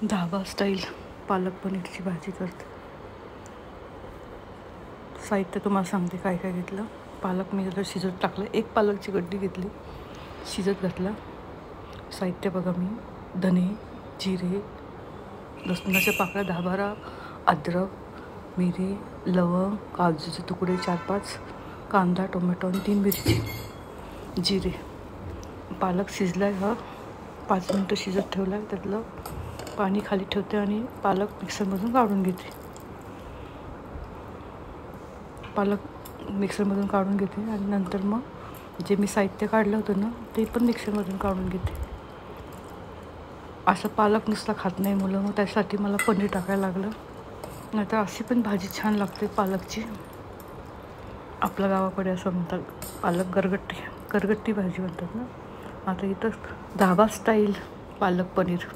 धाबा style पालक पनीरची भाजी करते. साहित्य तुम्हाला सांगते काय काय घेतलं. पालक मी जर शिजत टाकलं, एक पालकची गड्डी घेतली, शिजत घातला. साहित्य बघा, मी धने, जिरे, लसणाच्या पाकळ्या 10-12, अद्रक, मिरी, लवंग, काजूचे तुकडे 4-5, कांदा, टोमॅटो आणि 3 मिरची, जिरे. पालक शिजला आहे. 5 मिनटं शिजत ठेवला आहे. त्यातलं पाणी खाली ठेवते आणि पालक मिक्सरमधून काढून घेते. पालक मिक्सरमधून काढून घेते आणि नंतर मग जे मी साहित्य काढलं होतं ना, ते पण मिक्सरमधून काढून घेते. असं पालक नुसता खात नाही मुलं, मग त्यासाठी मला पनीर टाकायला लागलं. नाहीतर अशी पण भाजी छान लागते पालकची. आपल्या गावाकडे असं म्हणतात, पालक गरगट्टी भाजी म्हणतात ना. आता इथं धाबा स्टाईल पालक पनीर.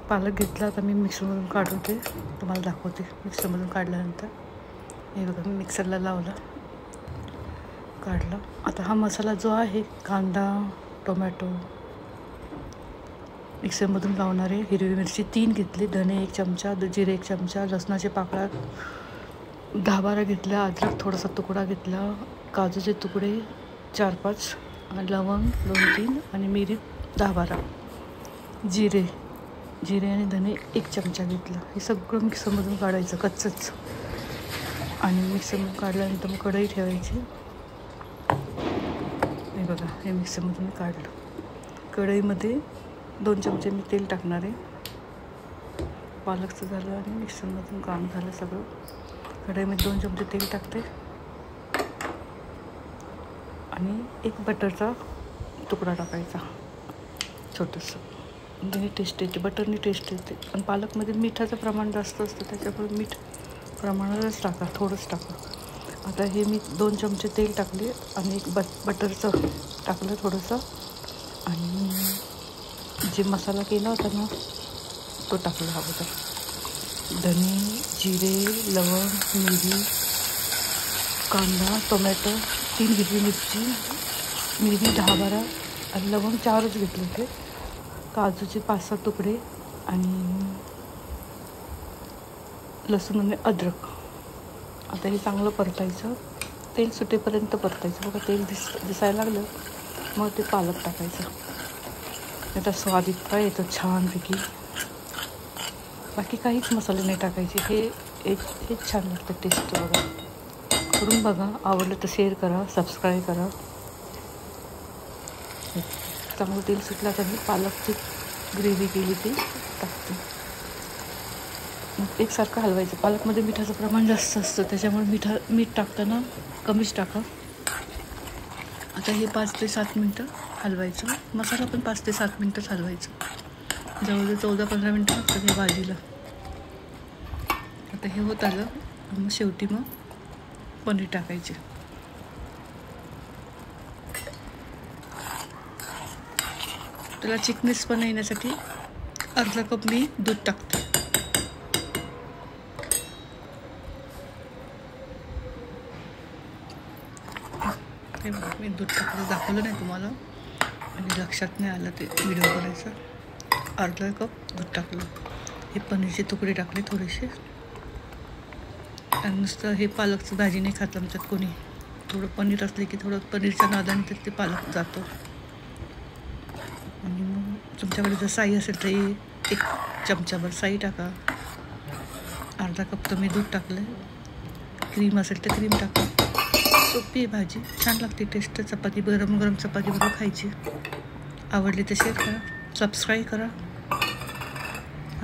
पालक घेतला, आता मी मिक्सरमधून काढवते, तुम्हाला दाखवते. मिक्सरमधून काढल्यानंतर हे बघा, मी मिक्सरला लावला, काढला. आता हा मसाला जो आहे, कांदा, टोमॅटो, मिक्सरमधून लावणारे, हिरवी मिरची 3 घेतली, धने 1 चमचा, जिरे 1 चमचा, लसणाचे पाकळ्या 10-12 घेतल्या, अद्रक थोडासा तुकडा घेतला, काजूचे तुकडे 4-5, लवंग 2-3 आणि मिरी 10-12, जिरे आणि धने 1 चमचा घेतला. हे सगळं मिक्सरमधून काढायचं कच्चंच. आणि मिक्सरमधून काढल्यानंतर मग कढई ठेवायची. हे बघा, हे मिक्सरमधून काढलं. कढईमध्ये 2 चमचे मी तेल टाकणार आहे. पालकचं झालं आणि मिक्सरमधून काम झालं सगळं. कढईमध्ये 2 चमचे तेल टाकते आणि 1 बटरचा तुकडा टाकायचा छोटंसं. म्हणजे टेस्ट येते, बटरनी टेस्ट येते. पण पालकमध्ये मिठाचं प्रमाण जास्त असतं, त्याच्यामुळे मीठ प्रमाणातच टाका, थोडंच टाका. आता हे मी 2 चमचे तेल टाकले आणि 1 बटरचं टाकलं थोडंसं. आणि जे मसाला केला होता ना, तो टाकला अगोदर. धने, जिरे, लवंग, मिरी, कांदा, टोमॅटो, 3 हिरवी मिरची, मिरी 10-12 आणि लवंग 4च घेतले होते, काजूचे 5-6 तुकडे आणि लसूण आणि अद्रक. आता हे चांगलं परतायचं, तेल सुटेपर्यंत परतायचं. बघा, तेल दिसायला लागलं, मग ते पालक टाकायचं. त्याचा स्वाद इतका येतो छानपैकी. बाकी काहीच मसाले नाही टाकायचे. हेच छान लागतं टेस्ट. बघा, करून बघा. आवडलं तर शेअर करा, सबस्क्राईब करा. चांगलं तेल सुटलं तर मी पालकची ग्रेव्ही केली ती टाकते. एकसारखं हलवायचं. पालकमध्ये मिठाचं प्रमाण जास्त असतं, त्याच्यामुळे मीठ टाकताना कमीच टाका. आता हे 5 ते 7 मिनटं हलवायचं. मसाला पण 5 ते 7 मिनटंच हलवायचं. जवळजवळ 14-15 मिनटं लागतात हे भाजीला. आता हे होत आलं, मग शेवटी मग पनीर टाकायचे. त्याला चिकनेस पण येण्यासाठी अर्धा कप मी दूध टाकते. मी दूध टाकलं, दाखवलं नाही तुम्हाला आणि लक्षात नाही आलं ते व्हिडिओ करायचं. अर्धा कप दूध टाकलं. हे पनीरचे तुकडे टाकले थोडेसे. आणि नुसतं हे पालकचं भाजी नाही खात आमच्यात कोणी. थोडं पनीर असले की थोडं पनीरच्या नादाने तर ते पालक जातो. आणि मग तुमच्याकडे जर साई असेल तर 1 चमचाभर साई टाका. अर्धा कप तर मी दूध टाकलं. क्रीम असेल तर क्रीम टाका. सोपी आहे भाजी, छान लागते टेस्ट. चपाती, गरम गरम चपाती बरोबर खायची. आवडली तर शेअर करा, सबस्क्राईब करा.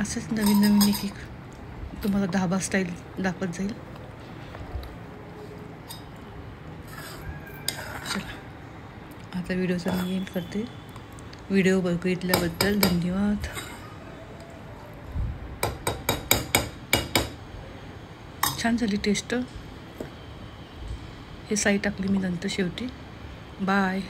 असंच नवीन एक तुम्हाला धाबा स्टाईल दाखवत जाईल. चला, आता व्हिडिओचा मी एंड करते. व्हिडिओ बघितल्याबद्दल धन्यवाद. छान झाली टेस्ट. हे साई टाकली मी नंतर शेवटी. बाय.